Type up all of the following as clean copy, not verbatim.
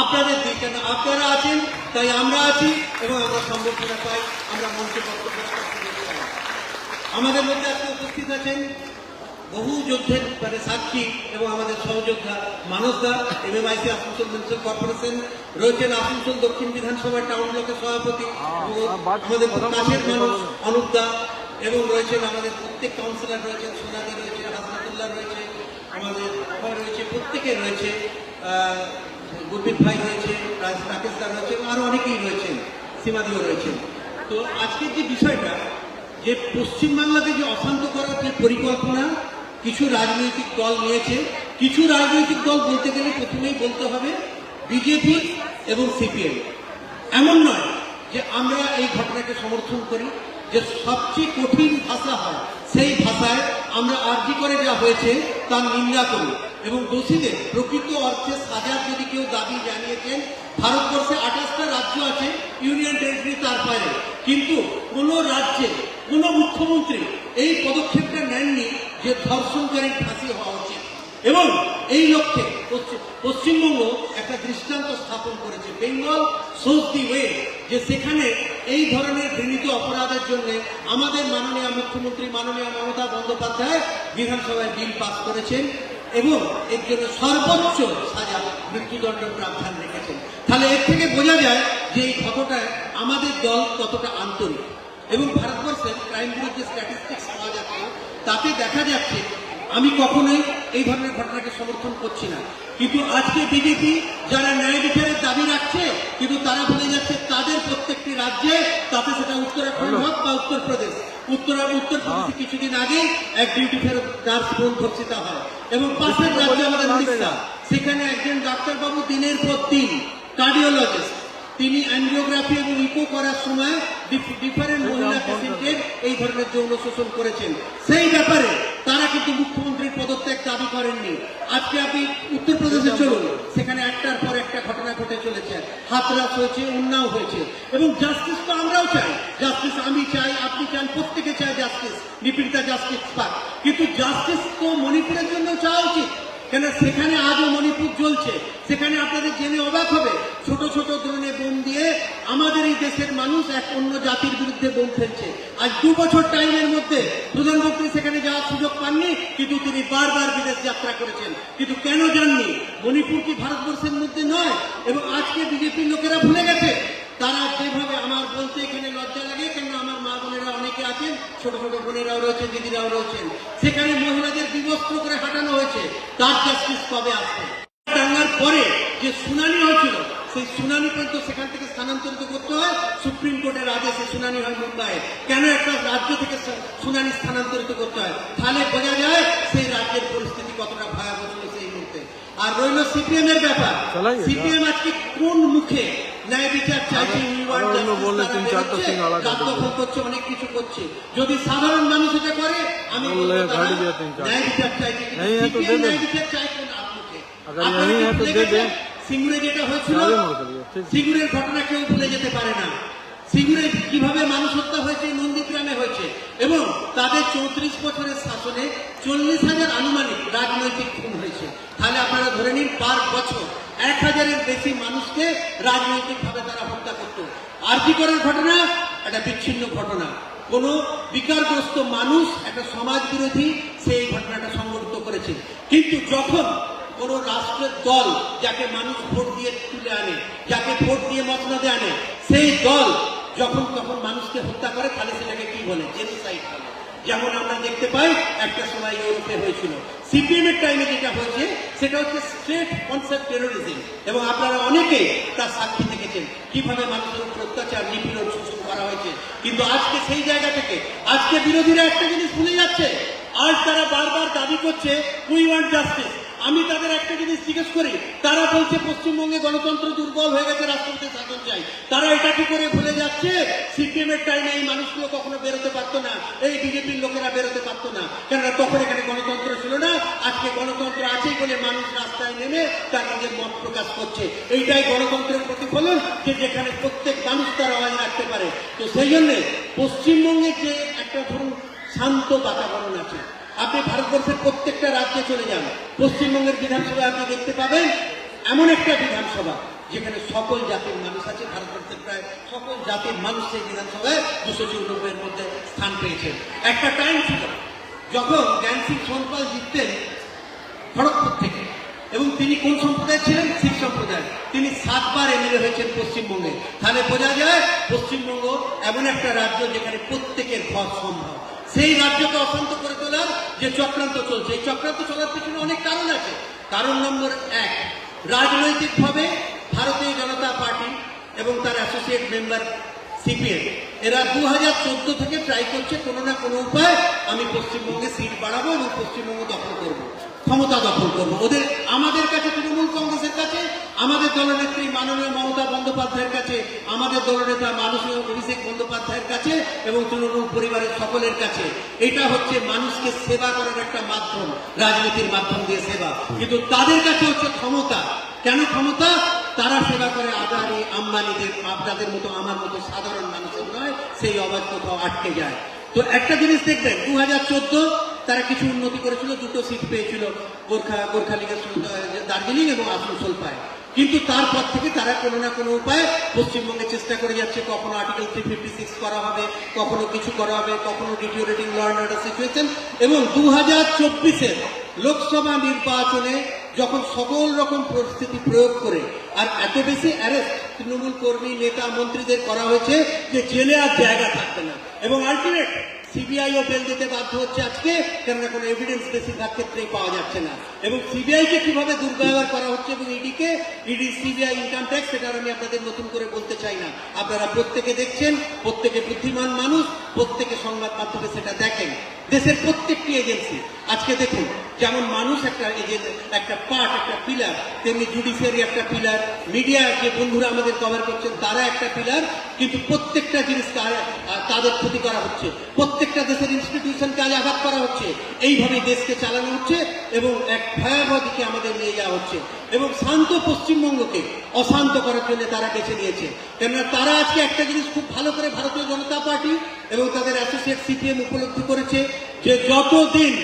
আপনাদের দিক, কেন আপনারা আছেন তাই আমরা আছি এবং আমরা সম্বর্ধনা পাই, আমরা মঞ্চে বক্তব্য রাখার সুযোগ পাই। আমাদের মধ্যে আজকে উপস্থিত আছেন বহু যুদ্ধের সাক্ষী এবং আমাদের সহযোদ্ধা মানস দা, MMIC আসানসোল মিউনিসিপাল কর্পোরেশন রয়েছেন, আসানসোল দক্ষিণ বিধানসভার টাউন ব্লকের সভাপতি আমাদের কাছের মানুষ অনুপ দা, এবং রয়েছেন আমাদের প্রত্যেক কাউন্সিলর রয়েছেন, সোনাদি রয়েছে, হাসনাতুল্লাহ রয়েছে, আমাদের রয়েছে, প্রত্যেকে রয়েছে, গুরমিত ভাই রয়েছে, রাকেশ দা রয়েছে, আরো অনেকেই রয়েছেন, সীমাদিও রয়েছেন। তো আজকের যে বিষয়টা, যে পশ্চিমবাংলাতে যে অশান্ত করার যে পরিকল্পনা কিছু রাজনৈতিক দল নিয়েছে, কিছু রাজনৈতিক দল বলতে গেলে প্রথমেই বলতে হবে বিজেপি এবং সিপিএম। এমন নয় যে আমরা এই ঘটনাকে সমর্থন করি, যে সবচেয়ে কঠিন ভাষা হয় সেই ভাষায় আমরা আর্জি করে যা হয়েছে তার নিন্দা করি এবং দোষীদের প্রকৃত অর্থে সাজার যদি কেউ দাবি জানিয়েছেন। ভারতবর্ষে 28টা রাজ্য আছে, ইউনিয়ন টেরিটরি তার বাইরে, কিন্তু কোন রাজ্যে কোন মুখ্যমন্ত্রী এই পদক্ষেপটা নেননি যে ধর্ষণকারীর ফাঁসি হওয়া উচিত, এবং এই লক্ষ্যে পশ্চিমবঙ্গ একটা দৃষ্টান্ত স্থাপন করেছে। বেঙ্গল শোজ দি ওয়ে, যে সেখানে এই ধরনের ঘৃণিত অপরাধের জন্য আমাদের মাননীয় মুখ্যমন্ত্রী মাননীয় মমতা বন্দ্যোপাধ্যায় বিধানসভায় বিল পাস করেছেন এবং এর জন্য সর্বোচ্চ সাজা মৃত্যুদণ্ড প্রাবধান রেখেছেন। তাহলে এর থেকে বোঝা যায় যে এই ঘটনায় আমাদের দল কতটা আন্তরিক। এবং ভারতবর্ষের ক্রাইম ব্যুরোর যে স্ট্যাটিস্টিক্স পাওয়া যাচ্ছে তাতে দেখা যাচ্ছে, আমি কখনোই এই ধরনের ঘটনাকে সমর্থন করছি না, কিন্তু আজকে বিজেপি যারা ন্যায় বিচারের দাবি রাখছে, কিন্তু তারা ভুলে যাচ্ছে তাদের প্রত্যেকটি রাজ্যে, তাতে সেটা উত্তরাখণ্ড হোক বা উত্তরপ্রদেশ, উত্তরপ্রদেশে কিছুদিন আগে এক ডিউটি ফেরত নার্স বোন ধর্ষিতা হয়, এবং পাশের রাজ্যে আমাদের উড়িষ্যা, সেখানে একজন ডাক্তারবাবু দিনের পর দিন কার্ডিওলজিস্ট, তিনি অ্যাঞ্জিওগ্রাফি এবং ইকো করার সময় ডিফারেন্ট মহিলা পেশেন্টের এই ধরনের যৌন শোষণ করেছেন। সেই ব্যাপারে তারা কিন্তু মুখ্যমন্ত্রীর পদত্যাগ দাবি করেননি। আজকে আপনি উত্তরপ্রদেশে চলুন, সেখানে একটার পর একটা ঘটনা ঘটে চলেছে, হাতরাস হয়েছে, উন্নাও হয়েছে, এবং জাস্টিস তো আমরাও চাই, জাস্টিস আমি চাই, আপনি চান, প্রত্যেকে চাই জাস্টিস, নিপীড়িতা জাস্টিস পাক, কিন্তু জাস্টিস তো মণিপুরের জন্য চাওয়া উচিত, কেন সেখানে আজও মণিপুর জ্বলছে। সেখানে আপনাদের জেনে অবাক হবে, ছোট ছোট ড্রোনে বোম দিয়ে আমাদের এই দেশের মানুষ এক অন্য জাতির বিরুদ্ধে বোম ফেলছে। আজ 2 বছর টাইমের মধ্যে প্রধানমন্ত্রী সেখানে যাওয়ার সুযোগ পাননি, কিন্তু তিনি বারবার বিদেশ যাত্রা করেছেন। কিন্তু কেন যাননি? মণিপুর কি ভারতবর্ষের মধ্যে নয়? এবং আজকে বিজেপির লোকেরা ভুলে গেছে, তারা যেভাবে, আমার বলতে এখানে লজ্জা লাগে, কেন আমার মা বোনেরা অনেকে আছেন, ছোট ছোট বোনেরাও রয়েছেন, দিদিরাও রয়েছেন, সেখানে মহিলাদের বিবস্ত্র করে হাঁটানো হয়েছে, তার জাস্টিস কবে আসবে? দাঙ্গার পরে যে শুনানি হয়েছিল, সেই শুনানি পর্যন্ত সেখান থেকে স্থানান্তরিত করতে হয়, সুপ্রিম কোর্টের আদেশে শুনানি হয় মুম্বাইয়ে, কেন একটা রাজ্য থেকে শুনানি স্থানান্তরিত করতে হয়? তাহলে বোঝা যায় সেই রাজ্যের পরিস্থিতি কতটা ভয়াবহ ছিল সেই মুহূর্তে। আর রইল সিপিএম এর ব্যাপার, সিপিএম আজকে কোন মুখে ন্যায় বিচার চাইছে, করছে, অনেক কিছু করছে। যদি সাধারণ মানুষ এটা করে, আমি ন্যায় বিচার চাইছি, ন্যায় বিচার চাইছেন আপনাকে। সিঙ্গুরে যেটা হয়েছিল, সিঙ্গুরের ঘটনা কেউ ভুলে যেতে পারে না। সিঙ্গুরে কিভাবে মানুষ হত্যা হয়েছে, নন্দীগ্রামে হয়েছে, এবং তাদের 34 বছরের শাসনে 40,000 আনুমানিক রাজনৈতিক খুন হয়েছে। তাহলে আপনারা ধরে নিন পার বছর 1000-এর বেশি মানুষকে রাজনৈতিকভাবে তারা হত্যা করত। আরজি করার ঘটনা একটা বিচ্ছিন্ন ঘটনা, কোন বিকারগ্রস্ত মানুষ, একটা সমাজ বিরোধী সেই ঘটনাটা সংঘটিত করেছে। কিন্তু যখন কোন রাষ্ট্রের দল, যাকে মানুষ ভোট দিয়ে তুলে আনে, যাকে ভোট দিয়ে মসনদে আনে, সেই দল যখন তখন মানুষকে হত্যা করে, তাহলে সেটাকে কি বলে? জেনোসাইড বলে। যেমন আমরা দেখতে পাই একটা সময় ইউরোপে হয়েছিল, সিপিএম এর টাইমে যেটা হয়েছে সেটা হচ্ছে স্ট্রেট কনসেপ্ট টেরোরিজম, এবং আপনারা অনেকে তার সাক্ষী দেখেছেন কিভাবে মানুষের উপর অত্যাচার, নিপীড়ন, শোষণ করা হয়েছে। কিন্তু আজকে সেই জায়গা থেকে আজকে বিরোধীরা একটা জিনিস ভুলে যাচ্ছে, আজ তারা বারবার দাবি করছে উই ওয়ান্ট জাস্টিস। আমি তাদের একটা জিনিস জিজ্ঞেস করি, তারা বলছে পশ্চিমবঙ্গে গণতন্ত্র দুর্বল হয়ে গেছে, রাষ্ট্রপতি শাসন চাই। তারা এটা কি করে ভুলে যাচ্ছে সিপিএম এর টাইমে এই মানুষগুলো কখনো বেরোতে পারতো না, এই বিজেপির লোকেরা বেরোতে পারতো না, কেননা তখন এখানে গণতন্ত্র ছিল না। আজকে গণতন্ত্র আছেই বলে মানুষ রাস্তায় নেমে তার নিজের মত প্রকাশ করছে। এইটাই গণতন্ত্রের প্রতিফলন, যে যেখানে প্রত্যেক মানুষ তার আওয়াজ রাখতে পারে। তো সেই জন্যে পশ্চিমবঙ্গে যে একটা ধরুন শান্ত বাতাবরণ আছে, আপনি ভারতবর্ষের প্রত্যেকটা রাজ্যে চলে যান, পশ্চিমবঙ্গের বিধানসভায় আপনি দেখতে পাবেন এমন একটা বিধানসভা যেখানে সকল জাতির মানুষ আছে। ভারতবর্ষের প্রায় সকল জাতির মানুষ সেই বিধানসভায় 294 মধ্যে স্থান পেয়েছেন। একটা টাইম ছিল যখন জ্ঞান সিং সোনপাল জিততেন খড়গপুর থেকে, এবং তিনি কোন সম্প্রদায় ছিলেন? শিখ সম্প্রদায়। তিনি 7 বার এমএলএ হয়েছেন পশ্চিমবঙ্গে। তাহলে বোঝা যায় পশ্চিমবঙ্গ এমন একটা রাজ্য যেখানে প্রত্যেকের ঘর সম্ভব। সেই রাজ্যকে অশান্ত করে তোলার যে চক্রান্ত চলছে, এই চক্রান্ত চলার পিছনে অনেক কারণ আছে। কারণ নম্বর 1, রাজনৈতিকভাবে ভারতীয় জনতা পার্টি এবং তার অ্যাসোসিয়েট মেম্বার সিপিএম এরা 2014 থেকে ট্রাই করছে কোনো না কোনো উপায় আমি পশ্চিমবঙ্গে সিট বাড়াবো এবং পশ্চিমবঙ্গ দখল করব, ক্ষমতা দখল করবো। ওদের আমাদের কাছে, তৃণমূল কংগ্রেসের কাছে, আমাদের দলনেত্রী মাননীয় মমতা বন্দ্যোপাধ্যায়ের কাছে, আমাদের দলনেতা মাননীয় অভিষেক বন্দ্যোপাধ্যায়ের কাছে এবং তৃণমূল পরিবারের সকলের কাছে এটা হচ্ছে মানুষকে সেবা করার একটা মাধ্যম, রাজনীতির মাধ্যম দিয়ে সেবা। কিন্তু তাদের কাছে হচ্ছে ক্ষমতা। কেন ক্ষমতা? তারা সেবা করে আদানি আম্বানিদের, আপনাদের মতো আমার মতো সাধারণ মানুষের নয়। সেই অবাধ কোথাও আটকে যায়। তো একটা জিনিস দেখবেন, 2014 তারা কিছু উন্নতি করেছিল, 2টো সিট পেয়েছিল গোর্খা লীগের দার্জিলিং এবং আসানসোল পায়। কিন্তু তারপর থেকে তারা কোনো না কোনো উপায়ে পশ্চিমবঙ্গে চেষ্টা করে যাচ্ছে। কখনো আর্টিকেল 356 করা হবে, কখনো কিছু করা হবে, কখনো ডিটিওরেটিং ল অ্যান্ড অর্ডার সিচুয়েশন। এবং 2024-এর লোকসভা নির্বাচনে যখন সকল রকম পরিস্থিতি প্রয়োগ করে আর এত বেশি অ্যারেস্ট তৃণমূল কর্মী, নেতা, মন্ত্রীদের করা হয়েছে যে জেলে আর জায়গা থাকবে না। এবং আলটিমেট সিবিআইও বেল দিতে বাধ্য হচ্ছে আজকে, কেননা কোনো এভিডেন্স বেশিরভাগ ক্ষেত্রেই পাওয়া যাচ্ছে না। এবং সিবিআইকে কিভাবে দুর্ব্যবহার করা হচ্ছে এবং ইডি, সিবিআই, ইনকাম ট্যাক্স, সেটা আমি আপনাদের নতুন করে বলতে চাই না। আপনারা প্রত্যেকে দেখছেন, প্রত্যেকে বুদ্ধিমান মানুষ, প্রত্যেকে সংবাদ মাধ্যমে সেটা দেখেন। দেশের প্রত্যেকটি এজেন্সি আজকে দেখুন, যেমন মানুষ একটা পার্ট, একটা পিলার, তেমনি জুডিশিয়ারি একটা পিলার, মিডিয়া যে বন্ধুরা আমাদের কভার করছেন তারা একটা পিলার। কিন্তু প্রত্যেকটা জিনিস তাদের ক্ষতি করা হচ্ছে, প্রত্যেকটা দেশের ইনস্টিটিউশনকে আজ আঘাত করা হচ্ছে। এইভাবে দেশকে চালানো হচ্ছে এবং এক ভয়াবহ দিকে আমাদের নিয়ে যাওয়া হচ্ছে। এবং শান্ত পশ্চিমবঙ্গকে অশান্ত করার জন্য তারা বেছে নিয়েছে। কেননা তারা আজকে একটা জিনিস খুব ভালো করে ভারতীয় জনতা পার্টি এবং তাদের অ্যাসোসিয়েট সিপিএম উপলব্ধি করেছে যে যতদিন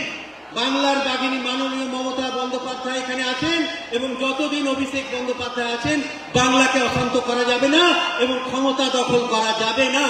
বাংলার বাঘিনী মাননীয় মমতা বন্দ্যোপাধ্যায় এখানে আছেন এবং যতদিন অভিষেক বন্দ্যোপাধ্যায় আছেন, বাংলাকে অশান্ত করা যাবে না এবং ক্ষমতা দখল করা যাবে না।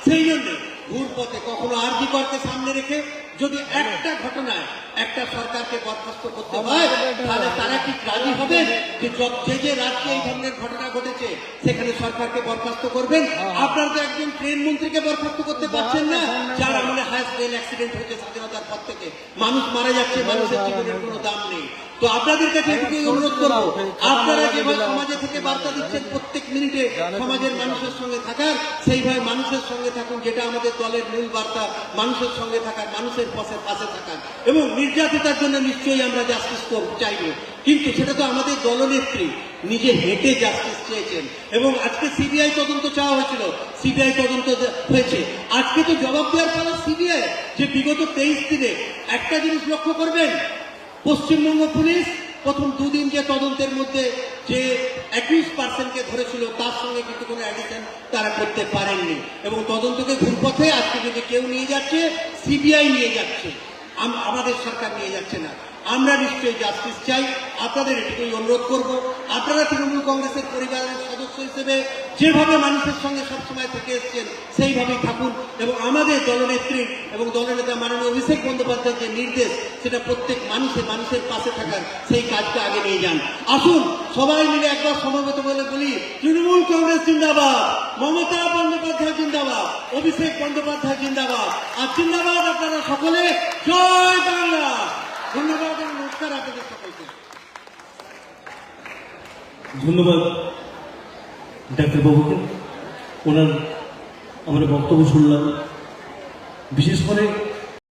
সেই জন্য ঘুরপথে কখনো আরজি করতে সামনে রেখে যদি একটা ঘটনায় একটা সরকারকে বরখাস্ত করতে হয়, তাহলে তারা কি রাজি হবেন যে যে রাজ্যে এই ধরনের ঘটনা ঘটেছে সেখানে সরকারকে বরখাস্ত করবেন? আপনারা তো একজন ট্রেন মন্ত্রীকে বরখাস্ত করতে পারছেন না, যার আমলে হায়েস্ট রেল অ্যাক্সিডেন্ট হয়েছে স্বাধীনতার পর থেকে। মানুষ মারা যাচ্ছে, মানুষের জীবনের কোনো দাম নেই। তো আপনাদের কাছে এটুকুই অনুরোধ করবো, আপনারা যেভাবে সমাজে থেকে বার্তা দিচ্ছেন প্রত্যেক মিনিটে সমাজের মানুষের সঙ্গে থাকার, সেইভাবে মানুষের সঙ্গে থাকুন। যেটা আমাদের দলের মূল বার্তা, মানুষের সঙ্গে থাকার, মানুষের পাশে থাকার। এবং নির্যাতিতার জন্য নিশ্চয়ই আমরা জাস্টিস চাইব, কিন্তু সেটা তো আমাদের দলনেত্রী নিজে হেঁটে জাস্টিস চেয়েছেন। এবং আজকে সিবিআই তদন্ত চাওয়া হয়েছিল, সিবিআই তদন্ত হয়েছে। আজকে তো জবাব দেওয়ার পালা সিবিআই, যে বিগত 23 দিনে একটা জিনিস লক্ষ্য করবেন, পশ্চিমবঙ্গ পুলিশ প্রথম 2 দিন যে তদন্তের মধ্যে যে 21% ধরেছিল, তার সঙ্গে কিন্তু কোনো অ্যাডিশন তারা করতে পারেননি। এবং তদন্তকে ঘুরপথে আজকে যদি কেউ নিয়ে যাচ্ছে, সিবিআই নিয়ে যাচ্ছে, আমাদের সরকার নিয়ে যাচ্ছে না। আমরা নিশ্চয়ই জাস্টিস চাই। আপনাদের এটুকুই অনুরোধ করব, আপনারা তৃণমূল কংগ্রেসের পরিবারের সদস্য হিসেবে যেভাবে মানুষের সঙ্গে সবসময় থেকে এসছেন সেইভাবেই থাকুন। এবং আমাদের দলনেত্রীর এবং দলনেতা মাননীয় অভিষেক বন্দ্যোপাধ্যায়ের যে নির্দেশ, সেটা প্রত্যেক মানুষের পাশে থাকার সেই কাজটা আগে নিয়ে যান। আসুন সবাই মিলে একবার সমবেত বলে বলি, তৃণমূল কংগ্রেস জিন্দাবাদ, মমতা বন্দ্যোপাধ্যায় জিন্দাবাদ, অভিষেক বন্দ্যোপাধ্যায় জিন্দাবাদ। আর জিন্দাবাদ আপনারা সকলে, জয় বাংলা। ধন্যবাদ এবং নমস্কার আপনাদের সকলকে। ধন্যবাদ ডাক্তারবাবুকে, ওনার আমরা বক্তব্য শুনলাম। বিশেষ করে